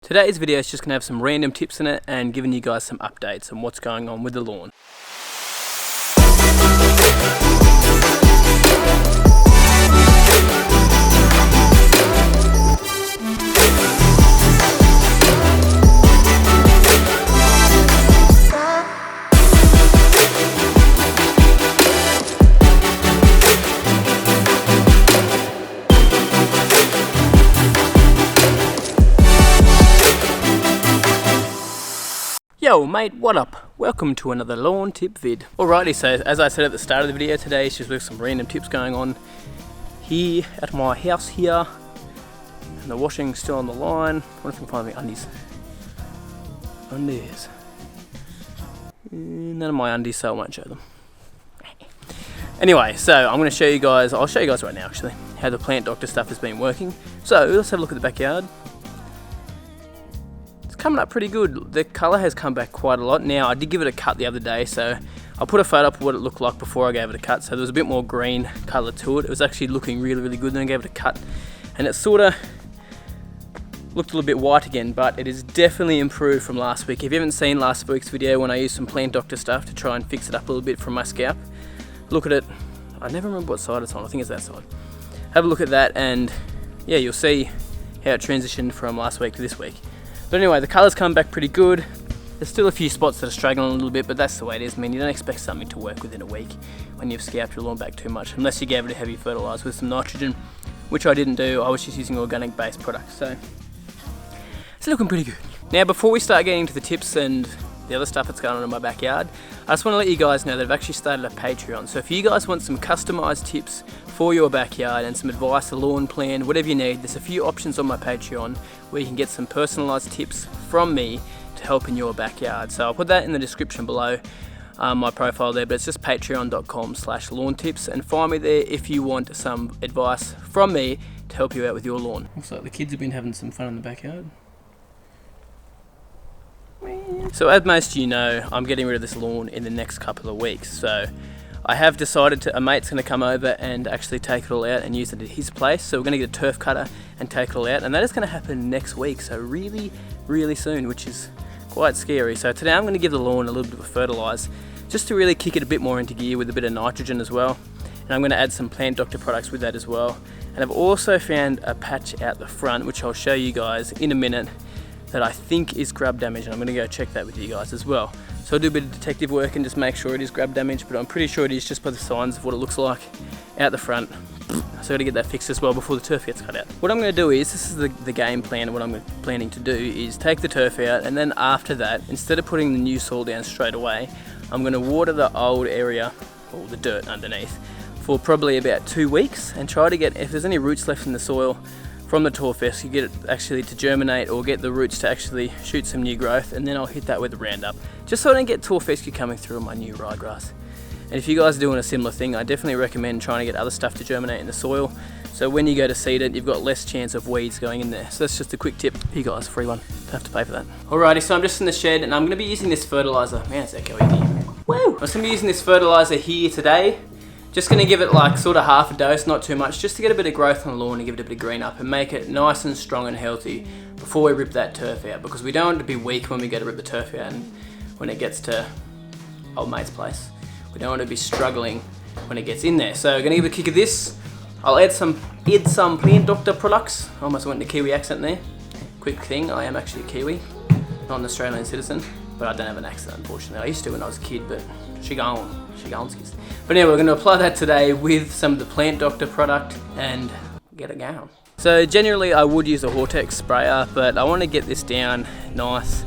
Today's video is just going to have some random tips in it and giving you guys some updates on what's going on with the lawn. Yo mate, what up? Welcome to another lawn tip vid. Alrighty, so as I said at the start of the video today, it's just with some random tips going on here at my house here. And the washing's still on the line. I wonder if I can find my undies. Undies. None of my undies, so I won't show them. Anyway, so I'm going to show you guys, I'll show you guys right now actually, how the plant doctor stuff has been working. So let's have a look at the backyard. Coming up pretty good. The colour has come back quite a lot. Now I did give it a cut the other day, so I'll put a photo up of what it looked like before I gave it a cut. So there was a bit more green colour to it. It was actually looking really good. Then I gave it a cut and it sort of looked a little bit white again, but it is definitely improved from last week. If you haven't seen last week's video when I used some plant doctor stuff to try and fix it up a little bit from my scalp, look at it. I never remember what side it's on. I think it's that side. Have a look at that and yeah, you'll see how it transitioned from last week to this week. But anyway, the colour's come back pretty good. There's still a few spots that are struggling a little bit, but that's the way it is. I mean, you don't expect something to work within a week when you've scalped your lawn back too much, unless you gave it a heavy fertiliser with some nitrogen, which I didn't do. I was just using organic based products, so it's looking pretty good. Now, before we start getting into the tips and the other stuff that's going on in my backyard, I just want to let you guys know that I've actually started a Patreon. So if you guys want some customised tips for your backyard and some advice, a lawn plan, whatever you need, there's a few options on my Patreon where you can get some personalised tips from me to help in your backyard. So I'll put that in the description below my profile there, but it's just patreon.com/lawn tips, and find me there if you want some advice from me to help you out with your lawn. Looks like the kids have been having some fun in the backyard. So as most of you know, I'm getting rid of this lawn in the next couple of weeks. So I have decided a mate's going to come over and actually take it all out and use it at his place. So we're going to get a turf cutter and take it all out, and that is going to happen next week. So really soon, which is quite scary. So today I'm going to give the lawn a little bit of fertilise, just to really kick it a bit more into gear with a bit of nitrogen as well. And I'm going to add some plant doctor products with that as well. And I've also found a patch out the front, which I'll show you guys in a minute, that I think is grub damage, and I'm going to go check that with you guys as well. So I'll do a bit of detective work and just make sure it is grub damage, but I'm pretty sure it is just by the signs of what it looks like out the front. So I've got to get that fixed as well before the turf gets cut out. What I'm going to do is, this is the game plan, what I'm planning to do is take the turf out, and then after that, instead of putting the new soil down straight away, I'm going to water the old area, or the dirt underneath, for probably about 2 weeks, and try to get, if there's any roots left in the soil from the torf fescue, get it actually to germinate or get the roots to actually shoot some new growth, and then I'll hit that with a Roundup, just so I don't get torf fescue coming through on my new ryegrass. And if you guys are doing a similar thing, I definitely recommend trying to get other stuff to germinate in the soil, so when you go to seed it, you've got less chance of weeds going in there. So that's just a quick tip. You guys, free one, don't have to pay for that. Alrighty, so I'm just in the shed and I'm going to be using this fertiliser. Man, it's echoey here. Woo! I'm just going to be using this fertiliser here today. Just going to give it like sort of half a dose, not too much, just to get a bit of growth on the lawn and give it a bit of green up and make it nice and strong and healthy before we rip that turf out, because we don't want it to be weak when we go to rip the turf out and when it gets to old mate's place. We don't want to be struggling when it gets in there. So I'm going to give it a kick of this. I'll add some plant doctor products. I almost went into Kiwi accent there. Quick thing, I am actually a Kiwi, not an Australian citizen, but I don't have an accent unfortunately. I used to when I was a kid, but she gone. But anyway, we're going to apply that today with some of the plant doctor product and get it going. So generally I would use a Hortex sprayer, but I want to get this down nice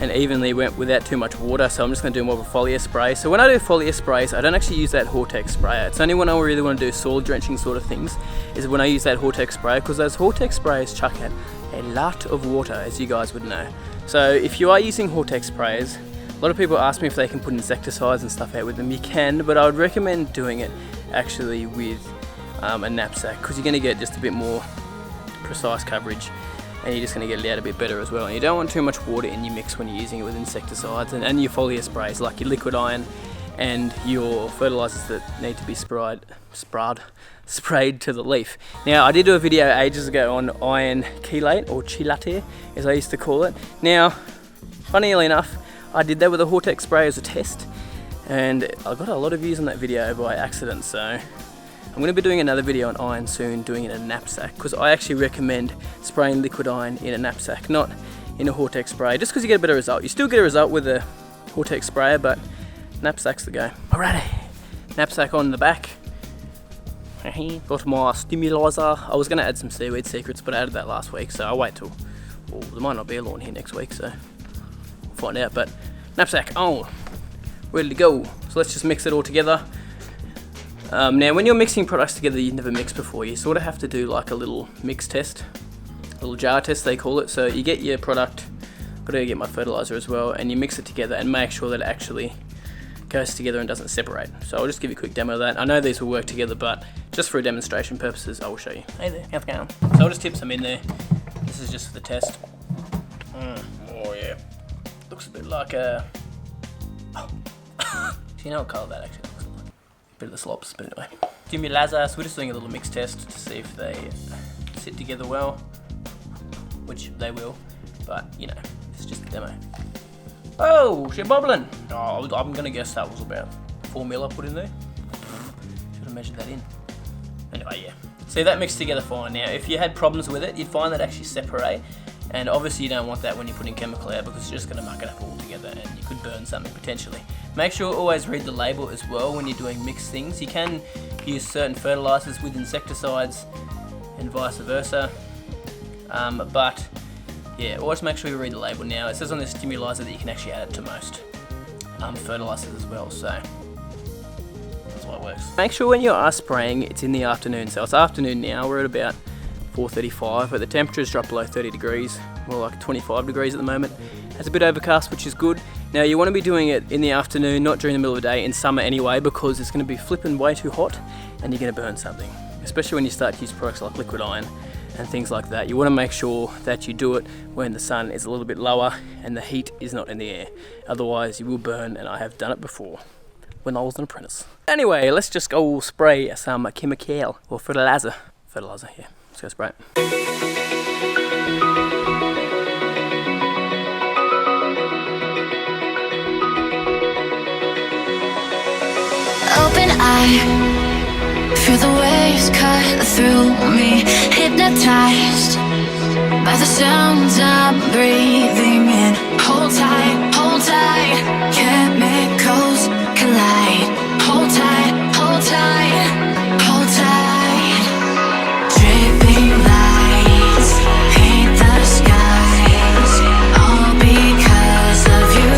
and evenly without too much water, so I'm just going to do more of a foliar spray. So when I do foliar sprays, I don't actually use that Hortex sprayer. It's only when I really want to do soil drenching sort of things is when I use that Hortex sprayer, because those Hortex sprayers chuck out a lot of water, as you guys would know. So if you are using Hortex sprayers, a lot of people ask me if they can put insecticides and stuff out with them. You can, but I would recommend doing it actually with a knapsack, because you're going to get just a bit more precise coverage and you're just going to get it out a bit better as well. And you don't want too much water in your mix when you're using it with insecticides and your foliar sprays like your liquid iron and your fertilisers that need to be sprayed to the leaf. Now, I did do a video ages ago on iron chelate, or chelate as I used to call it. Now, funnily enough, I did that with a Hortex spray as a test, and I got a lot of views on that video by accident, so I'm going to be doing another video on iron soon, doing it in a knapsack, because I actually recommend spraying liquid iron in a knapsack, not in a Hortex spray, just because you get a better result. You still get a result with a Hortex sprayer, but knapsack's the go. Alrighty, knapsack on the back. Got my Fertiliser. I was going to add some seaweed secrets, but I added that last week, so I'll wait till, well, there might not be a lawn here next week, so we'll find out. But knapsack on, ready to go. So let's just mix it all together. Now, when you're mixing products together you've never mixed before, you sort of have to do like a little mix test, a little jar test they call it. So you get your product, got to get my fertiliser as well, and you mix it together and make sure that it actually goes together and doesn't separate. So I'll just give you a quick demo of that. I know these will work together, but just for demonstration purposes, I will show you. Hey there, how's it going? So I'll just tip some in there. This is just for the test. Oh yeah, looks a bit like a... Do you know what colour that actually looks like? A bit of the slops, but anyway. Fertilisers, we're just doing a little mix test to see if they sit together well, which they will, but you know, it's just a demo. Oh, she's bubbling. Oh, I'm gonna guess that was about 4 mil I put in there. Should have measured that in. Anyway, yeah. See, that mixed together fine. Now, if you had problems with it, you'd find that actually separate. And obviously you don't want that when you're putting chemical out, because you're just gonna muck it up all together and you could burn something potentially. Make sure always read the label as well when you're doing mixed things. You can use certain fertilizers with insecticides and vice versa. But yeah, always make sure you read the label. Now, it says on this Fertiliser that you can actually add it to most fertilizers as well, so that's why it works. Make sure when you are spraying, it's in the afternoon. So it's afternoon now, we're at about 4:35, but the temperature's dropped below 30 degrees, more like 25 degrees at the moment. It's a bit overcast, which is good. Now, you want to be doing it in the afternoon, not during the middle of the day, in summer anyway, because it's going to be flipping way too hot and you're going to burn something, especially when you start to use products like liquid iron and things like that. You want to make sure that you do it when the sun is a little bit lower and the heat is not in the air. Otherwise you will burn, and I have done it before when I was an apprentice. Anyway, let's just go spray some chemical or fertilizer. Fertilizer, yeah. Let's go spray it. Open eye, feel the waves cut through me, hypnotized by the sounds I'm breathing in. Hold tight, chemicals collide. Hold tight, hold tight, hold tight. Dripping lights paint the skies, all because of you.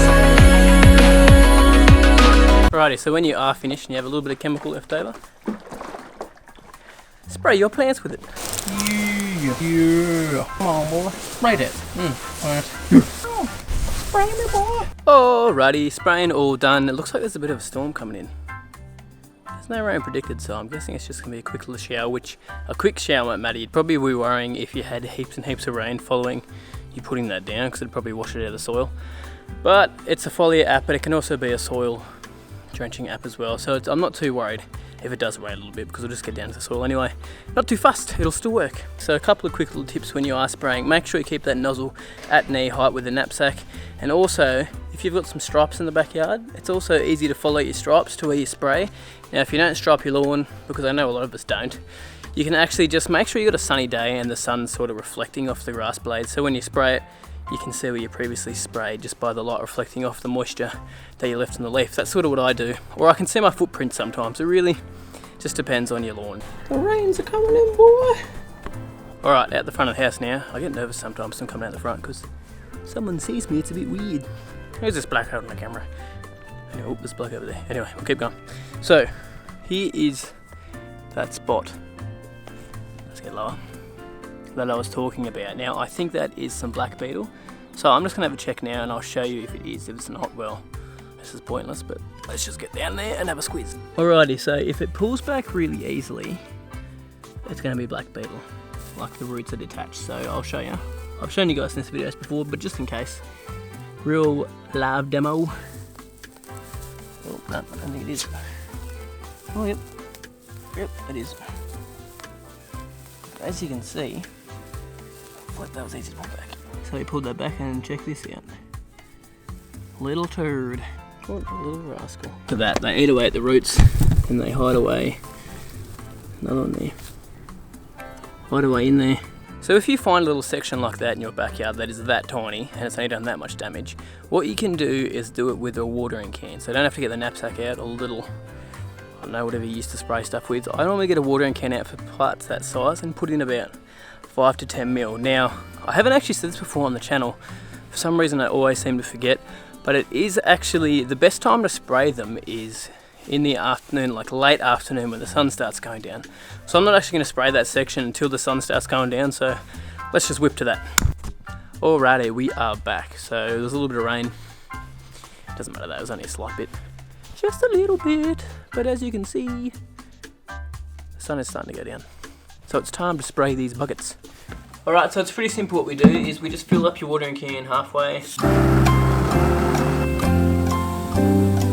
Alrighty, so when you are finished and you have a little bit of chemical left over, spray your plants with it. Yeah. Come on, boy. Spray that. Right. Spray me, boy. Alrighty, spraying all done. It looks like there's a bit of a storm coming in. There's no rain predicted, so I'm guessing it's just going to be a quick little shower, which a quick shower won't matter. You'd probably be worrying if you had heaps and heaps of rain following you putting that down, because it'd probably wash it out of the soil. But it's a foliar app, but it can also be a soil drenching app as well, so I'm not too worried if it does rain a little bit, because it'll just get down to the soil anyway. Not too fussed, it'll still work. So a couple of quick little tips when you are spraying: make sure you keep that nozzle at knee height with the knapsack, and also if you've got some stripes in the backyard, it's also easy to follow your stripes to where you spray. Now, if you don't stripe your lawn, because I know a lot of us don't, you can actually just make sure you got a sunny day and the sun's sort of reflecting off the grass blades, so when you spray it, you can see where you previously sprayed just by the light reflecting off the moisture that you left on the leaf. That's sort of what I do. Or I can see my footprint sometimes. It really just depends on your lawn. The rains are coming in, boy. Alright, out the front of the house now. I get nervous sometimes when I'm coming out the front because someone sees me. It's a bit weird. Who's this black out on the camera? Anyway, oh, there's a bloke over there. Anyway, we'll keep going. So, here is that spot. Let's get lower. That I was talking about. Now, I think that is some black beetle, so I'm just gonna have a check now and I'll show you if it is. If it's not, well, this is pointless, but let's just get down there and have a squeeze. Alrighty, so if it pulls back really easily, it's gonna be black beetle, like the roots are detached. So I'll show you. I've shown you guys in this videos before, but just in case, real live demo. Oh, No, I don't think it is. Oh, yep. Yep, it is. As you can see, that was easy to pull back. So we pulled that back and check this out. Little turd. What a little rascal. Look at that, they eat away at the roots and they hide away. Another one there. Hide away in there. So if you find a little section like that in your backyard that is that tiny and it's only done that much damage, what you can do is do it with a watering can. So you don't have to get the knapsack out, or little, I don't know, whatever you used to spray stuff with. I normally get a watering can out for parts that size and put in about 5 to 10 mil. Now, I haven't actually said this before on the channel. For some reason I always seem to forget, but it is actually, the best time to spray them is in the afternoon, like late afternoon when the sun starts going down. So I'm not actually going to spray that section until the sun starts going down, so let's just whip to that. Alrighty, we are back. So there was a little bit of rain. Doesn't matter though, it was only a slight bit. Just a little bit, but as you can see, the sun is starting to go down. So it's time to spray these buckets. Alright, so it's pretty simple. What we do is we just fill up your watering can halfway.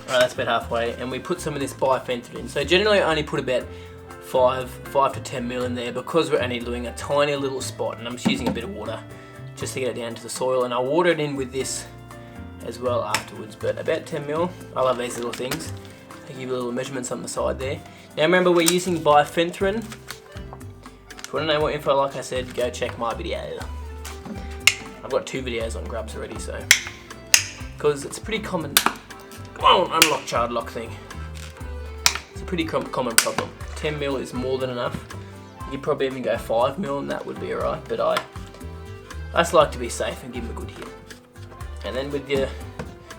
Alright, that's about halfway, and we put some of this bifenthrin in. So generally I only put about 5 to 10 mil in there because we're only doing a tiny little spot, and I'm just using a bit of water just to get it down to the soil, and I'll water it in with this as well afterwards, but about 10 mil. I love these little things. They give you little measurements on the side there. Now remember, we're using bifenthrin. If you want to know more info, like I said, go check my video. I've got 2 videos on grubs already, so, because it's pretty common. Come on, unlock child lock thing. It's a pretty common problem. 10 mil is more than enough. You could probably even go 5 mil and that would be alright, but I just like to be safe and give them a good hit. And then with your,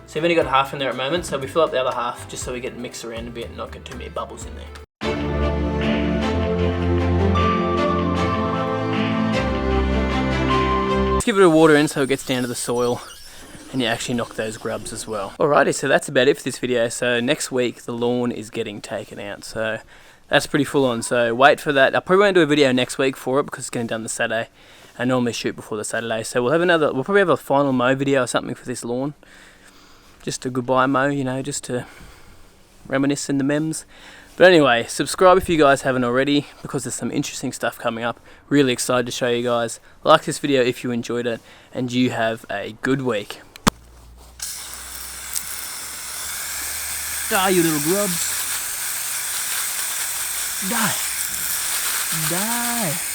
so you've only got half in there at the moment, so we fill up the other half just so we get it mixed around a bit and not get too many bubbles in there. Let's give it a water in so it gets down to the soil and you actually knock those grubs as well. Alrighty, so that's about it for this video. So next week the lawn is getting taken out, so that's pretty full on, so wait for that. I probably won't do a video next week for it because it's getting done this Saturday. I normally shoot before the Saturday, so we'll probably have a final mow video or something for this lawn. Just a goodbye mow, you know, just to reminisce in the memes. But anyway, subscribe if you guys haven't already, because there's some interesting stuff coming up. Really excited to show you guys. Like this video if you enjoyed it, and you have a good week. Die, you little grubs. Die. Die.